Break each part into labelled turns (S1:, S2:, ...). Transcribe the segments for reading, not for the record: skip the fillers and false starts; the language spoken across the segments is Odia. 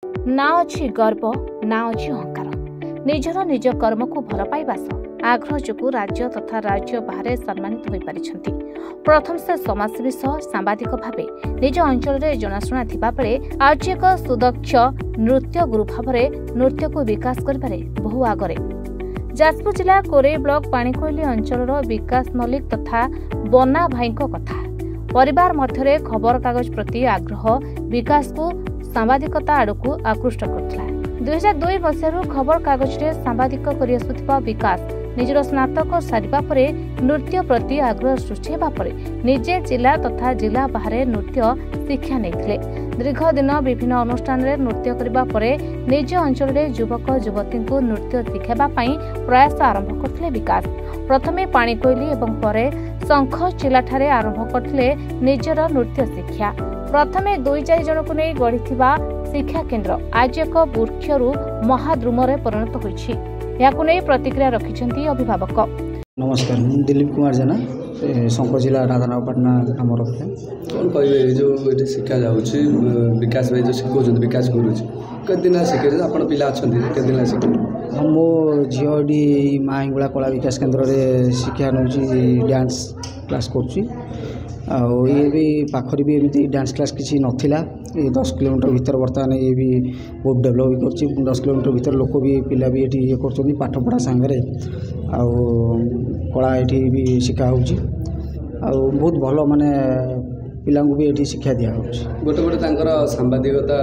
S1: ना अच्छी गर्व ना अच्छी अहंकार निजर निज कर्म को भल पाइबा आग्रह जो राज्य तथा राज्य बाहर सम्मानित हो पारिछंती। प्रथम से समाजसेवी सांबादिक भाव निज अंचल में जनाशुना थिबा बेले आज एक सुदक्ष नृत्य गुरु भाव नृत्य को विकास करिबारे बहु आगरे। जाजपुर जिला कोरेई ब्लॉक पाणीकोइली अंचल विकास मल्लिक तथा बन्ना भाई कथा परिवार मध्य खबर कागज प्रति आग्रह विकास को सांबादिकता आड़क आकृष्ट करथिला। 2002 मसीह खबर कागज रे सांबादिक करि आसुथिबा विकास निजर स्नातक सारिबा परे नृत्य प्रति आग्रह सृष्टि हेबा परे निजे जिला तथा जिला बाहर नृत्य शिक्षा नैथिले। दीर्घ दिन विभिन्न अनुष्ठान रे नृत्य करबा परे निज अंचल रे युवक युवती को नृत्य शिखाबा पई प्रयास आरंभ करथिले विकास। प्रथमे पाणीकोइली एवं परे शंखचिला ठारे आरंभ करथिले निजर नृत्य शिक्षा। प्रथमे 2-4 जन को नहीं गढ़िथिबा शिक्षा केन्द्र आज एक वृक्षरू महाद्रुमरे परिणत होइछि। याकु नहीं प्रतिक्रिया रखिछंती अभिभावक।
S2: नमस्कार, मैं दिलीप कुमार जेना शंखचिला राधानापाटना काम रखे।
S3: कौन कहे जो ये शिक्षा जाऊँगी विकास भाई जो शिखा विकास करुच्च दिन शिखे आप पिला अच्छा दिन शिखे
S2: मो झील माँ हिंगुला कला विकास केन्द्र में शिक्षा नौ डांस क्लास करुच्ची। ये भी पाखरी भी एमती डांस क्लास किसी नाला 10 किलोमीटर भीतर बर्तमान ये भी बहुत डेभलप भी कर 10 किलोमीटर भीतर लोक भी पिला भी ये कर पाठपढ़ा सांगे कला ये भी शिखा हो बहुत भल माने पिला भी ये शिक्षा दि
S3: गोटे गोटे सांबादिकता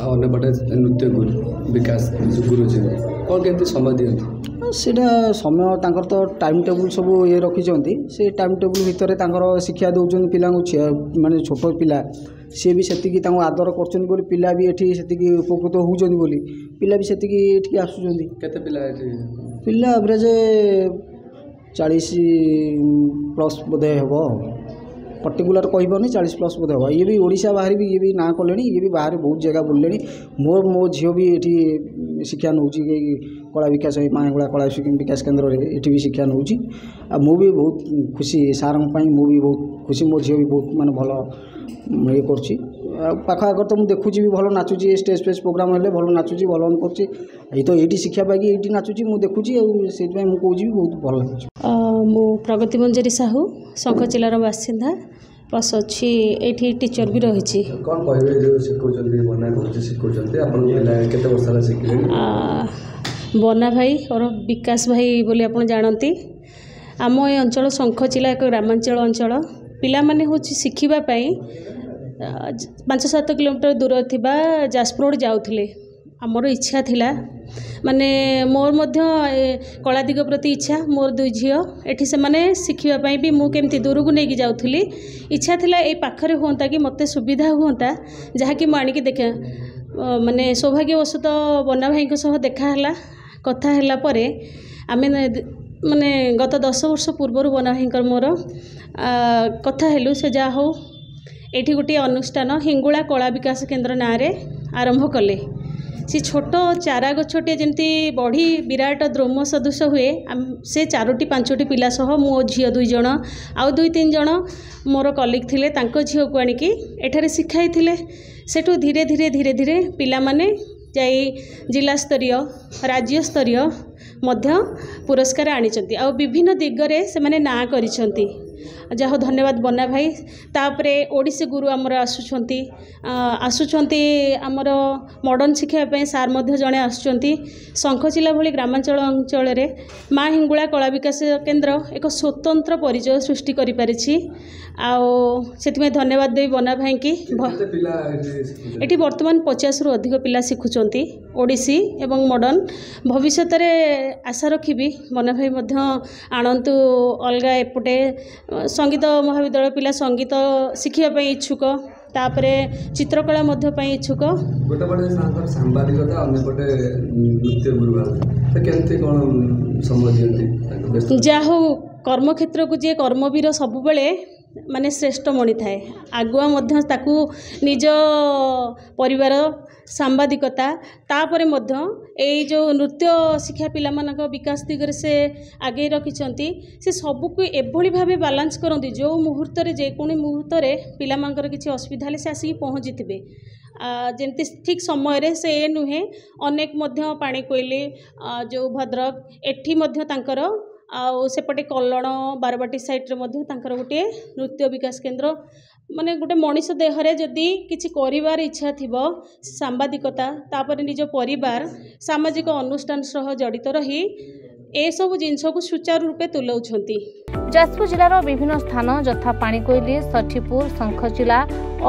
S3: अंपटे नृत्य गुरु विकास गुरुजी कौन केमती समय दिखती
S2: सेटा समय तांकर तो टाइम टेबुल सब ये रखिंट से टाइम टेबुल भितर शिक्षा दौरान पिला माने छोट पिला सी भी से आदर कर पिला भी ये से उपकृत होती पिला भी से आसुँच पिला एवरेज 40+ बोधे हम पर्टिकुलर कहबनी 40+ बोधे हम। ये भी ओडिशा बाहर भी ये भी ना कले ये भी बाहर बहुत जगह बुले मो झील भी ये शिक्षा नौ कला विकास माँगुड़ा कला विकास केन्द्र में ये भी शिक्षा नौ मु भी बहुत खुशी सार मु भी बहुत खुशी मो झील भी बहुत माने भल ये कर आगर तो मुझे देखुची भी भल नाचुची स्टेज फेज प्रोग्राम हेल्ले भल नाचुची भल कर तो ये शिक्षा पाई ये नाचुची मुझे देखुची से मुझे बहुत भल लगे।
S4: मु प्रगति मंजरी साहू शंखचिलार बासिंदा प्लस अच्छी ये टीचर भी रही।
S3: कौन कहे जो शिखुंत
S4: बन्ना भाई और विकास भाई बोली आप जानती आम ये अंचल शंखचिला एक ग्रामांचल अंचल पिला माने होची शिखिबापाई 5-7 किलोमीटर दूर थिबा जाजपुर रोड जाउथिले। आमर इच्छा थिला माने मोर मध्य कला दिग प्रति इच्छा मोर 2 झील एठी से माने शिखिबापाई भी मु केमती दूर को नहीं जाउथिली इच्छा थिला ए पाखरे होंता कि मते सुविधा होंता जहा कि मानी के देखे माने सौभाग्यवशत बन्ना भाई सह देखा हला कथा हला परे आमे माने गत 10 वर्ष पूर्व बन्ना भाई मोर कथा हेलु से जा हो एठी गोटे अनुष्ठान हिंगुला कला विकास केन्द्र ना रे आरंभ कले। सी छोट चारा गछटे जमती बढ़ी विराट द्रोम सदृश हुए से 4-5 पिला सह मो झील 2 जन आउ 2-3 जन मोर कलिग थिले तांको झील को आनिकी एठारे शिखाई थिले। सेठू धीरे धीरे धीरे धीरे पिला माने जाई जिला स्तरीय राज्य स्तरीय मध्य पुरस्कार आनिचंती आ विभिन्न दिगरे से माने ना करिसंती। जहाँ धन्यवाद बन्ना भाई तापरे ओडिसी गुरु आमर आसुचंती आमर मॉडर्न शिक्षा सार मध्य जड़े आसुचंती। शंखचिला भली ग्रामांचल अंचल में माँ हिंगुला कला विकास केन्द्र एक स्वतंत्र परिचय सृष्टि करि परिछि से धन्यवाद देवी बन्ना भाई की। एटी वर्तमान 50 रु अधिक पिला शिखुचंती ओडिसी एवं मॉडर्न भविष्य में आशा रखी बन्ना भाई आणतु अलगा एपटे संगीत महाविद्यालय पिला संगीत शिखिबा इच्छुक तापरे चित्रकला मध्य पई इच्छुक
S3: गोटे गोटे सांबादिकता अन्यपटे नृत्य गुरु केमती कौन समझ
S4: जा हो कर्म क्षेत्र को जे कर्मवीर सब बेले माने श्रेष्ठ मणि थाए आगुआ मध्य ताकू निज परिवार सांबादिकता तापरे मध्य एई जो नृत्य शिक्षा पिला मानक विकास दिगरे से आगे रखिछंती से सबको एभली भाबे बैलेंस करंती जो मुहूर्त रे जे कोनी मुहूर्त रे पिला मानकर किछि असुविधा ले से आसी पहुंची थिबे ଯେମିତି ଠିକ୍ ସମୟରେ ସେ ନୁହେଁ ଅନେକ ମଧ୍ୟ ପାଣିକୋଇଲି ଯେଉଁ ଭଦ୍ରକ ଏଠି ମଧ୍ୟ ତାଙ୍କର ଆଉ ସେପଟେ କଲ୍ଲଣ ବାରବାଟୀ ସାଇଟ୍ରେ ମଧ୍ୟ ତାଙ୍କର ଗୋଟିଏ ନୃତ୍ୟ ବିକାଶ କେନ୍ଦ୍ର ମାନେ ଗୋଟେ ମଣିଷ ଦେହରେ ଯଦି କିଛି କରିବାର ଇଚ୍ଛା ଥିବ ସାମ୍ବାଦିକତା ତାପରେ ନିଜ ପରିବାର ସାମାଜିକ ଅନୁଷ୍ଠାନ ସହ ଜଡ଼ିତ ରହି ଏସବୁ ଜିନିଷକୁ ସୁଚାରୁ ରୂପେ ତୁଲାଉଛନ୍ତି।
S1: ଯାଜପୁର ଜିଲ୍ଲାର ବିଭିନ୍ନ ସ୍ଥାନ ଯଥା ପାଣିକୋଇଲି ଷଠିପୁର ଶଙ୍ଖଚିଲା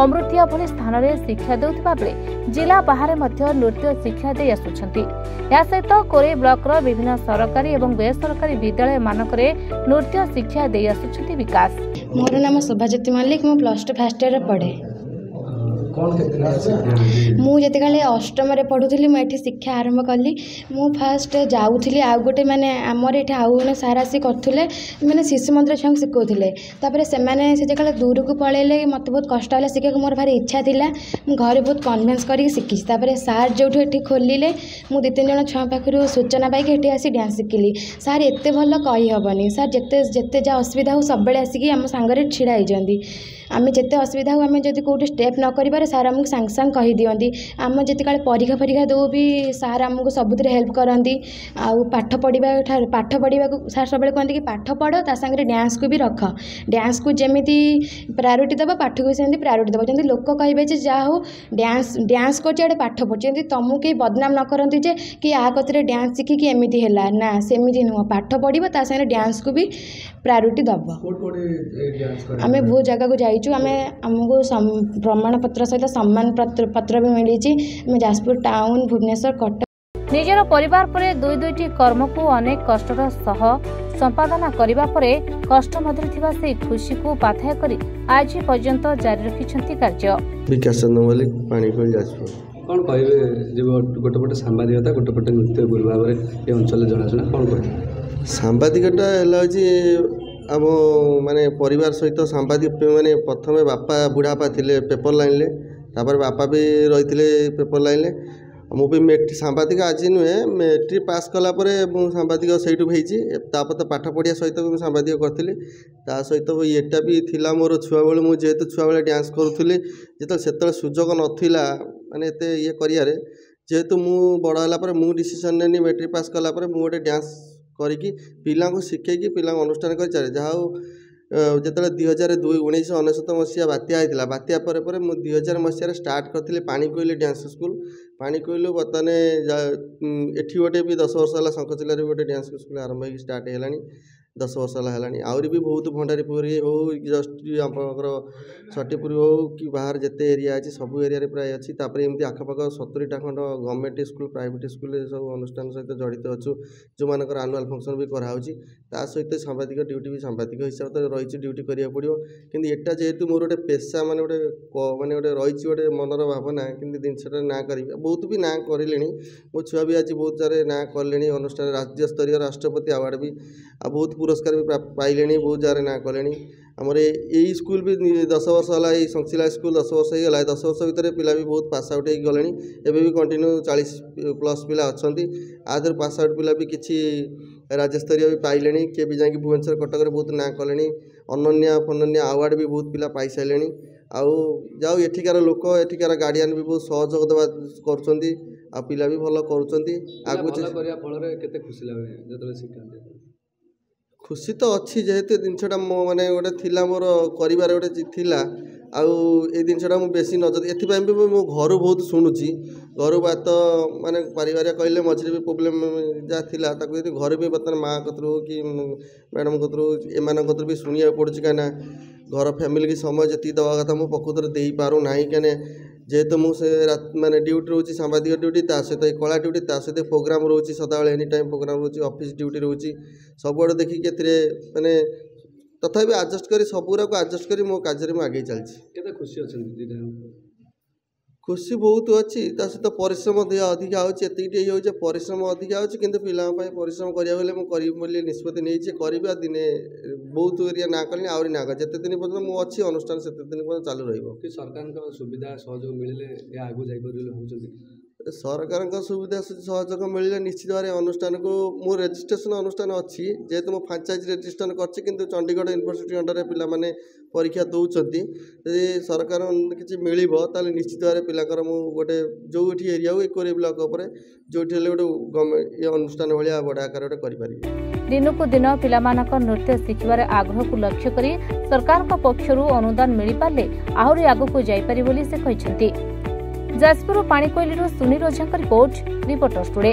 S1: ଅମୃତିଆ ଭଳି ସ୍ଥାନରେ ଶିକ୍ଷା ଦେଉଥିବା ବେଳେ ଜିଲ୍ଲା ବାହାରେ ମଧ୍ୟ ନୃତ୍ୟ ଶିକ୍ଷା ଦେଇ ଆସୁଛନ୍ତି। ଏହା ସହିତ କୋରେଇ ବ୍ଲକର ବିଭିନ୍ନ ସରକାରୀ ଏବଂ ବେସରକାରୀ ବିଦ୍ୟାଳୟମାନଙ୍କରେ ନୃତ୍ୟ ଶିକ୍ଷା ଦେଇ ଆସୁଛନ୍ତି ବିକାଶ।
S5: ମୋର ନାମ ଶୋଭାଜ୍ୟୋତି ମଲ୍ଲିକ, ମୁଁ +2 ଫାର୍ଷ୍ଟ ଇୟରରେ ପଢ଼େ। ମୁଁ ଯେତେବେଳେ ଅଷ୍ଟମରେ ପଢ଼ୁଥିଲି ମୁଁ ଏଠି ଶିକ୍ଷା ଆରମ୍ଭ କଲି। ମୁଁ ଫାଷ୍ଟ ଯାଉଥିଲି ଆଉ ଗୋଟେ ମାନେ ଆମର ଏଠି ଆଉ ଜଣେ ସାର୍ ଆସି କରୁଥିଲେ ମାନେ ଶିଶୁ ମନ୍ଦିର ଛୁଆଙ୍କୁ ଶିଖାଉଥିଲେ। ତାପରେ ସେମାନେ ସେ ଯେତେବେଳେ ଦୂରକୁ ପଳେଇଲେ ମୋତେ ବହୁତ କଷ୍ଟ ହେଲା ଶିଖିବାକୁ। ମୋର ଭାରି ଇଚ୍ଛା ଥିଲା, ମୁଁ ଘରେ ବହୁତ କନଭିନ୍ସ କରିକି ଶିଖିଛି। ତାପରେ ସାର୍ ଯେଉଁଠୁ ଏଠି ଖୋଲିଲେ ମୁଁ 2-3 ଜଣ ଛୁଆଙ୍କ ପାଖରୁ ସୂଚନା ପାଇକି ଏଠି ଆସି ଡ୍ୟାନ୍ସ ଶିଖିଲି। ସାର୍ ଏତେ ଭଲ କହିହେବନି। ସାର୍ ଯେତେ ଯାହା ଅସୁବିଧା ହଉ ସବୁବେଳେ ଆସିକି ଆମ ସାଙ୍ଗରେ ଛିଡ଼ା ହେଇଛନ୍ତି। ଆମେ ଯେତେ ଅସୁବିଧା ହଉ ଆମେ ଯଦି କେଉଁଠି ଷ୍ଟେପ୍ ନ କରିବାରେ ସାର୍ ଆମକୁ ସାଙ୍ଗେ ସାଙ୍ଗେ କହିଦିଅନ୍ତି। ଆମ ଯେତେବେଳେ ପରୀକ୍ଷା ଦେଉ ବି ସାର୍ ଆମକୁ ସବୁଥିରେ ହେଲ୍ପ କରନ୍ତି। ଆଉ ପାଠ ପଢ଼ିବାକୁ ସାର୍ ସବୁବେଳେ କୁହନ୍ତି କି ପାଠ ପଢ଼ ତା ସାଙ୍ଗରେ ଡ୍ୟାନ୍ସକୁ ବି ରଖ। ଡ୍ୟାନ୍ସକୁ ଯେମିତି ପ୍ରାୟୋରିଟି ଦେବ ପାଠକୁ ବି ସେମିତି ପ୍ରାୟୋରିଟି ଦେବ। ଯେମିତି ଲୋକ କହିବେ ଯେ ଯାହା ହଉ ଡ୍ୟାନ୍ସ କରୁଛି ଆଡ଼େ ପାଠ ପଢ଼ୁଛି, ଯେମିତି ତୁମକୁ କେହି ବଦନାମ ନ କରନ୍ତି ଯେ କି ଆ କତିରେ ଡ୍ୟାନ୍ସ ଶିଖିକି ଏମିତି ହେଲା। ନା ସେମିତି ନୁହଁ, ପାଠ ପଢ଼ିବ ତା ସାଙ୍ଗରେ ଡ୍ୟାନ୍ସକୁ ବି ପ୍ରାୟୋରିଟି ଦେବ। ଆମେ ବହୁତ ଜାଗାକୁ ଯାଇଛୁ। ଆମକୁ ପ୍ରମାଣପତ୍ର ସହିତ ସମ୍ମାନ ପତ୍ର ବି ମିଳିଛି। ଆମେ ଯାଜପୁର ଟାଉନ, ଭୁବନେଶ୍ୱର, କଟକ।
S1: ନିଜର ପରିବାର ପରେ ଦୁଇଟି କର୍ମକୁ ଅନେକ କଷ୍ଟର ସହ ସମ୍ପାଦନା କରିବା ପରେ କଷ୍ଟ ମଧ୍ୟରେ ଥିବା ସେହି ଖୁସିକୁ ବାଧାଇ କରି ଆଜି ପର୍ଯ୍ୟନ୍ତ ଜାରି ରଖିଛନ୍ତି କାର୍ଯ୍ୟ।
S6: ବିକାଶ ଚନ୍ଦ୍ର ମଲ୍ଲିକ, ପାଣିକୋଇଲି, ଯାଜପୁର।
S3: କ'ଣ କହିବେ ଯେ ଗୋଟେ ପଟେ ସାମ୍ବାଦିକତା ଗୋଟେ ପଟେ ନୃତ୍ୟ ଗୁରୁ ଭାବରେ ଏ ଅଞ୍ଚଳରେ ଜଣାଶୁଣା, କ'ଣ କହିବେ?
S6: ସାମ୍ବାଦିକଟା ହେଲା ହେଉଛି ଆମ ମାନେ ପରିବାର ସହିତ ସାମ୍ବାଦିକ ମାନେ ପ୍ରଥମେ ବାପା ବୁଢ଼ାବାପା ଥିଲେ ପେପର ଲାଇନ୍ରେ, ତାପରେ ବାପା ବି ରହିଥିଲେ ପେପର ଲାଇନ୍ରେ। ମୁଁ ବି ସାମ୍ବାଦିକ ଆଜି ନୁହେଁ, ମେଟ୍ରିକ୍ ପାସ୍ କଲା ପରେ ମୁଁ ସାମ୍ବାଦିକ ସେଇଠୁ ହେଇଛି। ତାପରେ ତ ପାଠ ପଢ଼ିବା ସହିତ ବି ମୁଁ ସାମ୍ବାଦିକ କରିଥିଲି। ତା ସହିତ ଏଇଟା ବି ଥିଲା ମୋର ଛୁଆବେଳୁ। ମୁଁ ଯେହେତୁ ଛୁଆବେଳେ ଡ୍ୟାନ୍ସ କରୁଥିଲି, ସେତେବେଳେ ସୁଯୋଗ ନଥିଲା ମାନେ ଏତେ ଇଏ କରିବାରେ, ଯେହେତୁ ମୁଁ ବଡ଼ ହେଲା ପରେ ମୁଁ ଡିସିସନ୍ ନେଲି ମେଟ୍ରିକ୍ ପାସ୍ କଲା ପରେ ମୁଁ ଗୋଟେ ଡ୍ୟାନ୍ସ କରିକି ପିଲାଙ୍କୁ ଶିଖେଇକି ପିଲାଙ୍କୁ ଅନୁଷ୍ଠାନ କରି ଚାଲେ। ଯାହା ହଉ ଯେତେବେଳେ 1999 ମସିହା ବାତ୍ୟା ହେଇଥିଲା, ବାତ୍ୟା ପରେ ପରେ ମୁଁ 2000 ମସିହାରେ ଷ୍ଟାର୍ଟ କରିଥିଲି ପାଣିକୋଇଲି ଡ୍ୟାନ୍ସ ସ୍କୁଲ୍। ପାଣିକୋଇଲି ବର୍ତ୍ତମାନ ଏଠି ଗୋଟେ ବି 10 ବର୍ଷ ହେଲା ଶଙ୍ଖଚିଲାରେ ବି ଗୋଟେ ଡ୍ୟାନ୍ସ ସ୍କୁଲ୍ ଆରମ୍ଭ ହେଇକି ଷ୍ଟାର୍ଟ ହେଇଗଲାଣି। 10 ବର୍ଷ ହେଲା ହେଲାଣି। ଆହୁରି ବି ବହୁତ ଭଣ୍ଡାରୀପୁରୀ ହଉ ଜଷ୍ଟ ଆପଣଙ୍କର ଷଠିପୁରୀ ହଉ କି ବାହାର ଯେତେ ଏରିଆ ଅଛି ସବୁ ଏରିଆରେ ପ୍ରାୟ ଅଛି। ତାପରେ ଏମିତି ଆଖପାଖ 70ଟା ଖଣ୍ଡ ଗଭର୍ଣ୍ଣମେଣ୍ଟ ସ୍କୁଲ୍, ପ୍ରାଇଭେଟ୍ ସ୍କୁଲ୍ ସବୁ ଅନୁଷ୍ଠାନ ସହିତ ଜଡ଼ିତ ଅଛୁ, ଯେଉଁମାନଙ୍କର ଆନୁଆଲ୍ ଫଙ୍କସନ୍ ବି କରାହେଉଛି। ତା ସହିତ ସାମ୍ବାଦିକ ଡ୍ୟୁଟି ବି ସାମ୍ବାଦିକ ହିସାବରେ ରହିଛି, ଡ୍ୟୁଟି କରିବାକୁ ପଡ଼ିବ। କିନ୍ତୁ ଏଟା ଯେହେତୁ ମୋର ଗୋଟେ ପେସା ମାନେ ଗୋଟେ ରହିଛି ଗୋଟେ ମନର ଭାବନା, କିନ୍ତୁ ଜିନିଷଟା ନାଁ କରିବି ବହୁତ ବି ନାଁ କରିଲେଣି। ମୋ ଛୁଆ ବି ଆଜି ବହୁତ ଜାଗାରେ ନାଁ କଲେଣି ଅନୁଷ୍ଠାନ, ରାଜ୍ୟସ୍ତରୀୟ ରାଷ୍ଟ୍ରପତି ଆୱାର୍ଡ଼ ବି ଆଉ ବହୁତ ପୁରସ୍କାର ବି ପାଇଲେଣି, ବହୁତ ଜାଗାରେ ନାଁ କଲେଣି। ଆମର ଏଇ ସ୍କୁଲ୍ ବି 10 ବର୍ଷ ହେଲା, ଏଇ ଶଙ୍ଖଚିଲା ସ୍କୁଲ୍ 10 ବର୍ଷ ହେଇଗଲା। 10 ବର୍ଷ ଭିତରେ ପିଲା ବି ବହୁତ ପାସ୍ ଆଉଟ୍ ହେଇକି ଗଲେଣି। ଏବେ ବି କଣ୍ଟିନ୍ୟୁ 40+ ପିଲା ଅଛନ୍ତି। ଆ ଦେହରୁ ପାସ୍ ଆଉଟ୍ ପିଲା ବି କିଛି ରାଜ୍ୟସ୍ତରୀୟ ବି ପାଇଲେଣି, କିଏ ବି ଯାଇକି ଭୁବନେଶ୍ୱର କଟକରେ ବହୁତ ନାଁ କଲେଣି। ଅନନ୍ୟା ଆୱାର୍ଡ଼ ବି ବହୁତ ପିଲା ପାଇସାରିଲେଣି। ଆଉ ଯାଉ ଏଠିକାର ଲୋକ, ଏଠିକାର ଗାର୍ଡ଼ିଆନ୍ ବି ବହୁତ ସହଯୋଗ ଦେବା କରୁଛନ୍ତି, ଆଉ ପିଲା ବି ଭଲ କରୁଛନ୍ତି। ଆଗକୁ
S3: କରିବା ଫଳରେ କେତେ ଖୁସି ଲାଗେ ଯେତେବେଳେ ଶିଖାନ୍ତି?
S6: ଖୁସି ତ ଅଛି, ଯେହେତୁ ଜିନିଷଟା ମୋ ମାନେ ଗୋଟେ ଥିଲା ମୋର କରିବାର ଗୋଟେ ଥିଲା। ଆଉ ଏଇ ଜିନିଷଟା ମୁଁ ବେଶୀ ନଜର ଏଥିପାଇଁ ବି ମୁଁ ଘରୁ ବହୁତ ଶୁଣୁଛି। ଘରୁ ବାତ ମାନେ ପାରିବାରିକ କହିଲେ ମଝିରେ ବି ପ୍ରୋବ୍ଲେମ୍ ଯାହା ଥିଲା ତାକୁ ଯଦି ଘରେ ବି ବର୍ତ୍ତମାନ ମାଆ କତରୁ କି ମ୍ୟାଡ଼ାମ୍ କତରୁ ଏମାନଙ୍କ କତରୁ ବି ଶୁଣିବାକୁ ପଡ଼ୁଛି। କାହିଁକିନା ଘର ଫ୍ୟାମିଲିକି ସମୟ ଯେତିକି ଦେବା କଥା ମୁଁ ପ୍ରକୃତରେ ଦେଇପାରୁନାହିଁ। କାହିଁକିନା ଯେହେତୁ ମୁଁ ସେ ମାନେ ଡ୍ୟୁଟି ରହୁଛି, ସାମ୍ବାଦିକ ଡ୍ୟୁଟି, ତା ସହିତ ଏ କଳା ଡ୍ୟୁଟି, ତା ସହିତ ପ୍ରୋଗ୍ରାମ୍ ରହୁଛି, ସଦାବେଳେ ଏନି ଟାଇମ୍ ପ୍ରୋଗ୍ରାମ୍ ରହୁଛି, ଅଫିସ୍ ଡ୍ୟୁଟି ରହୁଛି। ସବୁଆଡ଼େ ଦେଖିକି ଏଥିରେ ମାନେ ତଥାପି ଆଡ଼ଜଷ୍ଟ କରି ସବୁଗୁଡ଼ାକୁ ଆଡ଼ଜଷ୍ଟ କରି ମୋ କାର୍ଯ୍ୟରେ ମୁଁ ଆଗେଇ ଚାଲିଛି।
S3: କେତେ ଖୁସି ଅଛନ୍ତି?
S6: ଖୁସି ବହୁତ ଅଛି, ତା ସହିତ ପରିଶ୍ରମ ଅଧିକା ହେଉଛି। ଏତିକି ଇଏ ହେଉଛି ପରିଶ୍ରମ ଅଧିକା ହେଉଛି, କିନ୍ତୁ ପିଲାଙ୍କ ପାଇଁ ପରିଶ୍ରମ କରିବାକୁ ହେଲେ ମୁଁ କରିବି ବୋଲି ନିଷ୍ପତ୍ତି ନେଇଛି। କରିବା ଦିନେ ବହୁତ ଏରିଆ ନାଁ କଲିଣି, ଆହୁରି ନାଁ କଲି। ଯେତେ ଦିନ ପର୍ଯ୍ୟନ୍ତ ମୁଁ ଅଛି ଅନୁଷ୍ଠାନ ସେତେ ଦିନ ପର୍ଯ୍ୟନ୍ତ ଚାଲୁ ରହିବ।
S3: କି ସରକାରଙ୍କ ସୁବିଧା ସହଯୋଗ ମିଳିଲେ ଏହା ଆଗକୁ ଯାଇପାରିବ ବୋଲି ଭାବୁଛନ୍ତି?
S6: ସରକାରଙ୍କ ସୁବିଧା ସହଯୋଗ ମିଳିଲେ ନିଶ୍ଚିତ ଭାବରେ ଅନୁଷ୍ଠାନକୁ ମୁଁ ରେଜିଷ୍ଟ୍ରେସନ ଅନୁଷ୍ଠାନ ଅଛି ଯେହେତୁ ମୁଁ ଫ୍ରାଞ୍ଚାଇଜ୍ ରେଜିଷ୍ଟ୍ରେସନ କରିଛି କିନ୍ତୁ ଚଣ୍ଡିଗଡ଼ ୟୁନିଭର୍ସିଟି ଅଣ୍ଡରରେ ପିଲାମାନେ ପରୀକ୍ଷା ଦେଉଛନ୍ତି ଯଦି ସରକାର କିଛି ମିଳିବ ତାହେଲେ ନିଶ୍ଚିତ ଭାବରେ ପିଲାଙ୍କର ମୁଁ ଗୋଟେ ଯେଉଁଠି ଏରିଆ ହଉ ଏକୋରେ ବ୍ଲକ ଉପରେ ଯେଉଁଠି ହେଲେ ଗୋଟେ ଗଭର୍ଣ୍ଣମେଣ୍ଟ ଅନୁଷ୍ଠାନ ଭଳିଆ ବଡ଼ ଆକାର ଗୋଟେ କରିପାରିବି।
S1: ଦିନକୁ ଦିନ ପିଲାମାନଙ୍କ ନୃତ୍ୟ ଶିଖିବାର ଆଗ୍ରହକୁ ଲକ୍ଷ୍ୟ କରି ସରକାରଙ୍କ ପକ୍ଷରୁ ଅନୁଦାନ ମିଳିପାରିଲେ ଆହୁରି ଆଗକୁ ଯାଇପାରିବ ବୋଲି ସେ କହିଛନ୍ତି। ଯାଜପୁର ପାଣିକୋଇଲିରୁ ସୁନୀଲ ଓଝାଙ୍କ ରିପୋର୍ଟର୍ସ ଟୁଡେ।